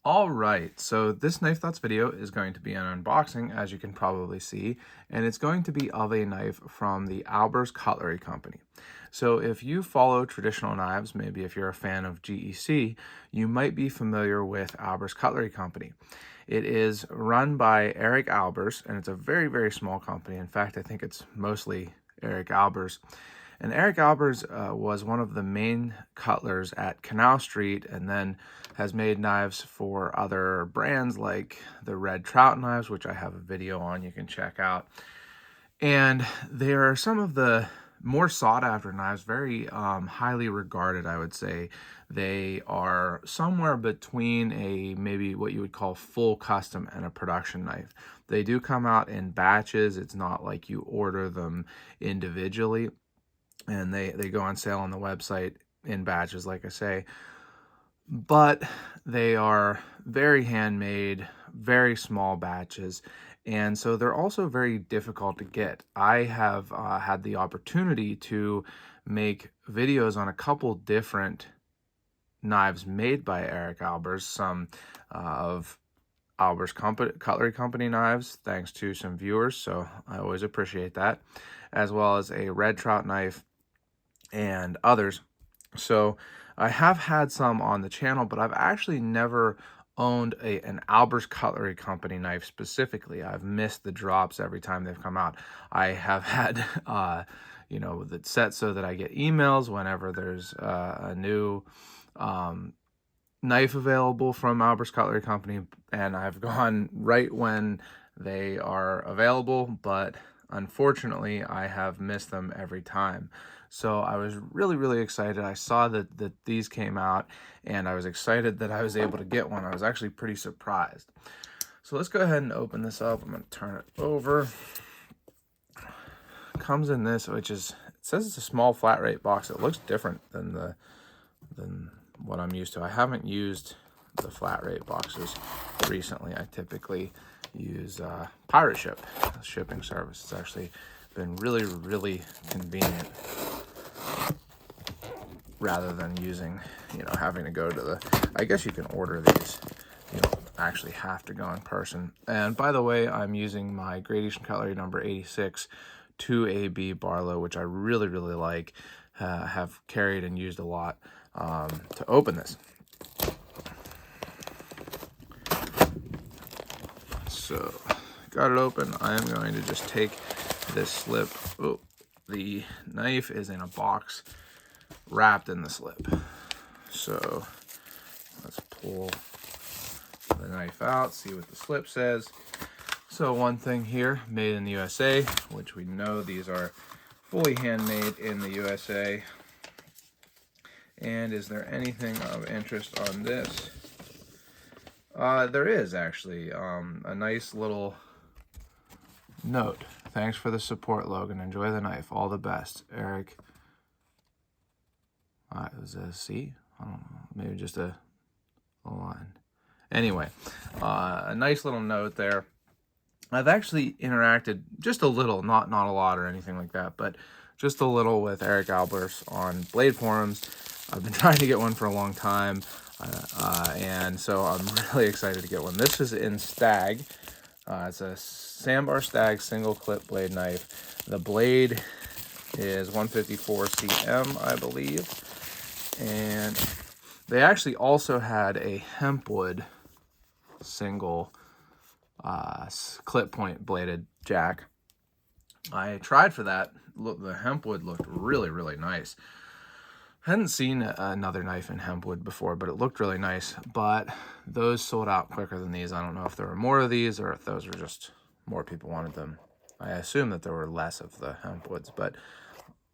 All right, so this Knife Thoughts video is going to be an unboxing, as you can probably see, and it's going to be of a knife from the Albers Cutlery Company. So if you follow traditional knives, maybe if you're a fan of GEC, you might be familiar with Albers Cutlery Company. It is run by Eric Albers, and it's a very, very small company. In fact, I think it's mostly Eric Albers. And Eric Albers was one of the main cutlers at Canal Street, and then has made knives for other brands like the Red Trout knives, which I have a video on you can check out. And they are some of the more sought after knives, very highly regarded, I would say. They are somewhere between a maybe what you would call full custom and a production knife. They do come out in batches. It's not like you order them individually, and they go on sale on the website in batches, like I say. But they are very handmade, very small batches, and so they're also very difficult to get. I have had the opportunity to make videos on a couple different knives made by Eric Albers, some of Albers Cutlery Company knives, thanks to some viewers, so I always appreciate that, as well as a Red Trout knife and others. So I have had some on the channel, but I've actually never owned an Albers Cutlery Company knife specifically. I've missed the drops every time they've come out. I have had, that's set so that I get emails whenever there's a new knife available from Albers Cutlery Company, and I've gone right when they are available, but unfortunately I have missed them every time. So I was really, really excited. I saw that these came out, and I was excited that I was able to get one. I was actually pretty surprised. So let's go ahead and open this up. I'm going to turn it over. It comes in this, which is, it says it's a small flat rate box. It looks different than what I'm used to. I haven't used the flat rate boxes recently. I typically use Pirate Ship, a shipping service. It's actually been really, really convenient, rather than using, having to go to the, I guess you can order these, you don't actually have to go in person. And by the way, I'm using my Gradation Cutlery number 86 2AB Barlow, which I really, really like, have carried and used a lot to open this. So, got it open. I am going to just take this slip. Oh, the knife is in a box wrapped in the slip. So let's pull the knife out, see what the slip says. So one thing here, made in the USA, which we know these are fully handmade in the USA. And is there anything of interest on this? There is actually a nice little note. Thanks for the support, Logan. Enjoy the knife. All the best, Eric. It was a C? I don't know. Maybe just a line. Anyway, a nice little note there. I've actually interacted just a little, not a lot or anything like that, but just a little with Eric Albers on Blade forums. I've been trying to get one for a long time, and so I'm really excited to get one. This is in Stag. It's a Sandbar Stag single clip blade knife. The blade is 154 cm, I believe. And they actually also had a hempwood single clip point bladed jack. I tried for that. Look, the hempwood looked really, really nice. I hadn't seen another knife in hempwood before, but it looked really nice. But those sold out quicker than these. I don't know if there were more of these or if those were just more people wanted them. I assume that there were less of the hempwoods, but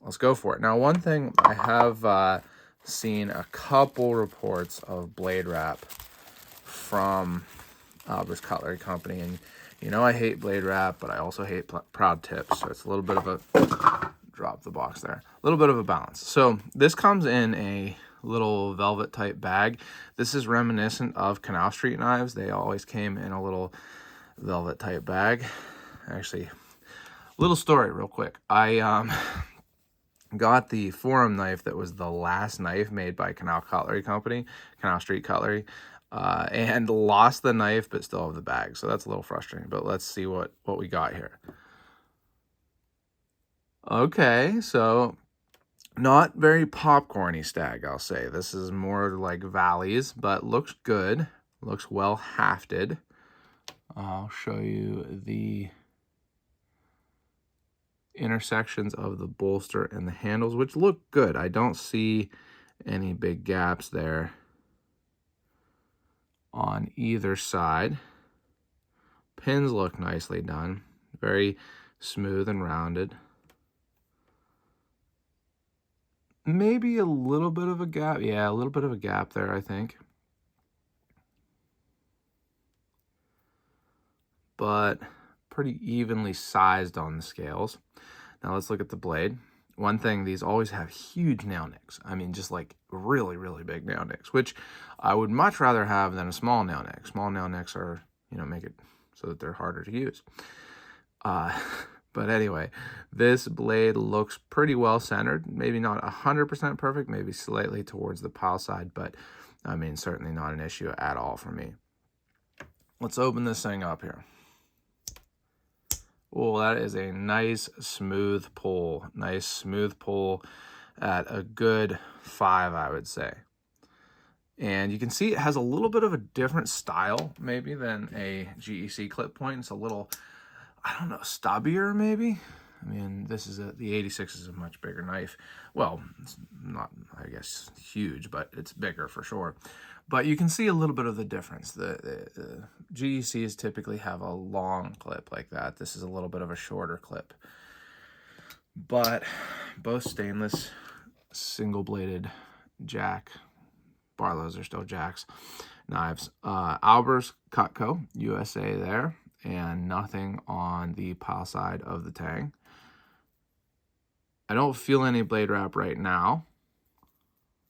let's go for it. Now, one thing I have seen a couple reports of blade wrap from Albers Cutlery Company, and I hate blade wrap, but I also hate proud tips, so it's a little bit of a drop the box there, a little bit of a balance. So this comes in a little velvet type bag. This is reminiscent of Canal Street knives. They always came in a little velvet type bag. Actually, little story real quick. I got the forum knife that was the last knife made by Canal Cutlery Company, Canal Street Cutlery. and lost the knife, but still have the bag. So that's a little frustrating, but let's see what we got here. Okay, so not very popcorny Stag, I'll say. This is more like valleys, but looks good. Looks well hafted. I'll show you the intersections of the bolster and the handles, which look good. I don't see any big gaps there on either side. Pins look nicely done. Very smooth and rounded. Maybe a little bit of a gap. Yeah, a little bit of a gap there, I think. But pretty evenly sized on the scales. Now let's look at the blade. One thing, these always have huge nail nicks. I mean, just like really, really big nail nicks, which I would much rather have than a small nail nick. Small nail nicks are, make it so that they're harder to use. But anyway, this blade looks pretty well centered. Maybe not 100% perfect, maybe slightly towards the pile side, but I mean, certainly not an issue at all for me. Let's open this thing up here. Oh, that is a nice smooth pull. Nice smooth pull at a good 5, I would say. And you can see it has a little bit of a different style maybe than a GEC clip point. It's a little, I don't know, stubbier maybe. I mean, the 86 is a much bigger knife. Well, it's not, I guess, huge, but it's bigger for sure. But you can see a little bit of the difference. The GECs typically have a long clip like that. This is a little bit of a shorter clip. But both stainless, single-bladed jack, Barlow's are still jacks, knives. Albers Cutco, USA there, and nothing on the pile side of the tang. I don't feel any blade wrap right now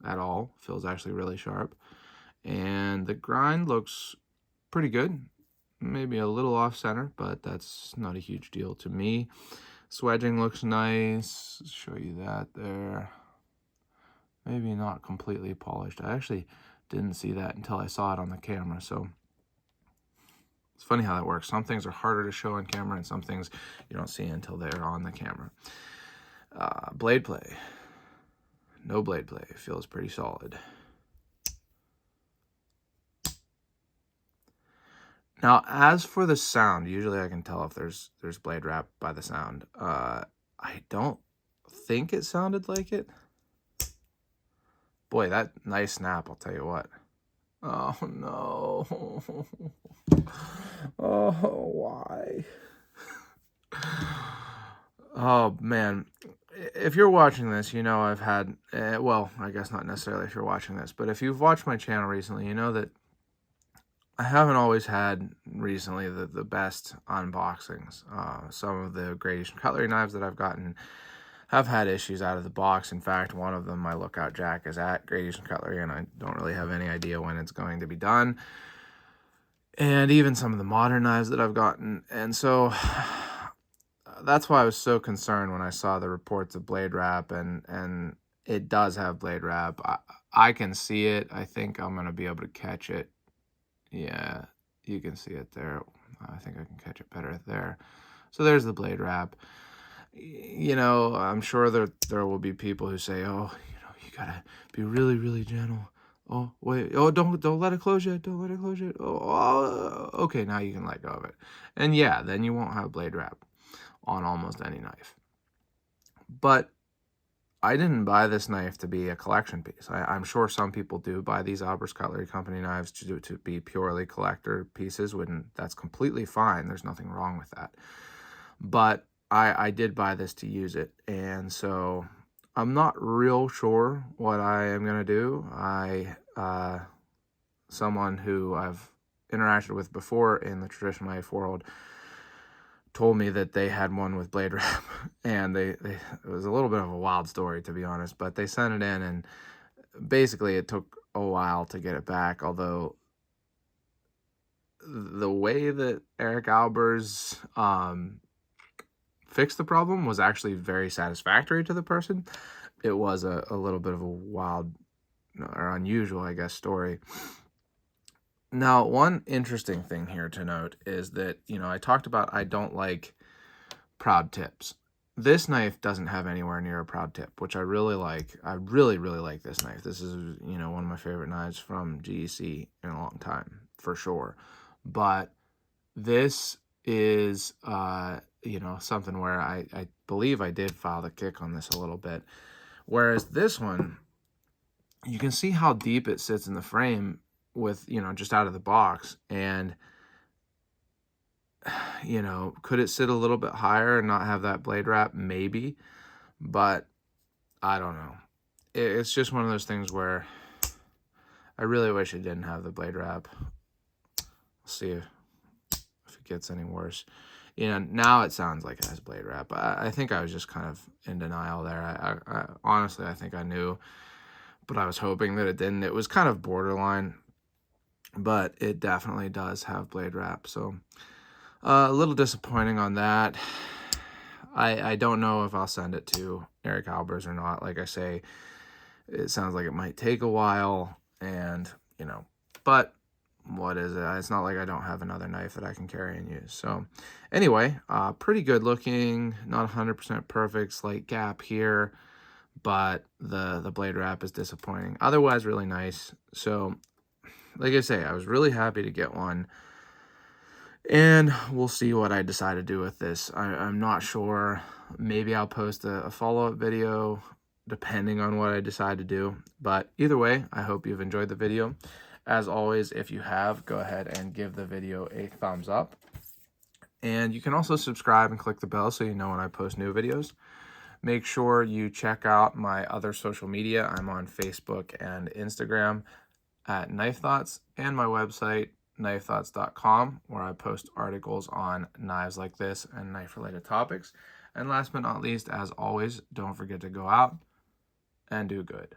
at all. Feels actually really sharp. And the grind looks pretty good. Maybe a little off center, but that's not a huge deal to me. Swedging looks nice. Show you that there. Maybe not completely polished. I actually didn't see that until I saw it on the camera. So it's funny how that works. Some things are harder to show on camera and some things you don't see until they're on the camera. Blade play. No blade play. Feels pretty solid. Now, as for the sound, usually I can tell if there's blade wrap by the sound. I don't think it sounded like it. Boy, that nice snap, I'll tell you what. Oh, no. Oh, why? Oh, man. If you're watching this, you know I've had, well, I guess not necessarily if you're watching this, but if you've watched my channel recently, you know that I haven't always had recently the best unboxings. Some of the gradation cutlery knives that I've gotten have had issues out of the box. In fact, one of them, my lookout jack, is at gradation cutlery, and I don't really have any idea when it's going to be done. And even some of the modern knives that I've gotten. And so that's why I was so concerned when I saw the reports of blade wrap, and it does have blade wrap. I can see it. I think I'm going to be able to catch it. Yeah, you can see it there. I think I can catch it better there. So there's the blade wrap. You know, I'm sure that there will be people who say, oh, you gotta be really, really gentle. Oh, wait. Oh, don't let it close yet. Don't let it close yet. Oh, okay, now you can let go of it. And yeah, then you won't have blade wrap on almost any knife. But I didn't buy this knife to be a collection piece. I'm sure some people do buy these Albers Cutlery Company knives to be purely collector pieces, when that's completely fine. There's nothing wrong with that. But I did buy this to use it, and so I'm not real sure what I am going to do. Someone who I've interacted with before in the traditional knife world told me that they had one with blade wrap, and it was a little bit of a wild story, to be honest, but they sent it in, and basically it took a while to get it back, although the way that Eric Albers fixed the problem was actually very satisfactory to the person. It was a little bit of a wild or unusual, I guess, story. Now, one interesting thing here to note is that, I talked about I don't like proud tips. This knife doesn't have anywhere near a proud tip, which I really like. I really, really like this knife. This is, one of my favorite knives from GEC in a long time, for sure. But this is, something where I believe I did file the kick on this a little bit. Whereas this one, you can see how deep it sits in the frame with, just out of the box. And, could it sit a little bit higher and not have that blade wrap? Maybe. But I don't know. It's just one of those things where I really wish it didn't have the blade wrap. We'll see if it gets any worse. Now it sounds like it has blade wrap. I think I was just kind of in denial there. I honestly, I think I knew, but I was hoping that it didn't. It was kind of borderline, but it definitely does have blade wrap. So a little disappointing on that. I don't know if I'll send it to Eric Albers or not. Like I say, it sounds like it might take a while, and, but what is it? It's not like I don't have another knife that I can carry and use. So anyway, pretty good looking, not 100% perfect, slight gap here, but the blade wrap is disappointing. Otherwise, really nice. So like I say, I was really happy to get one. And we'll see what I decide to do with this. I'm not sure. Maybe I'll post a follow-up video depending on what I decide to do. But either way, I hope you've enjoyed the video. As always, if you have, go ahead and give the video a thumbs up. And you can also subscribe and click the bell so you know when I post new videos. Make sure you check out my other social media. I'm on Facebook and Instagram at Knife Thoughts, and my website, knifethoughts.com, where I post articles on knives like this and knife-related topics. And last but not least, as always, don't forget to go out and do good.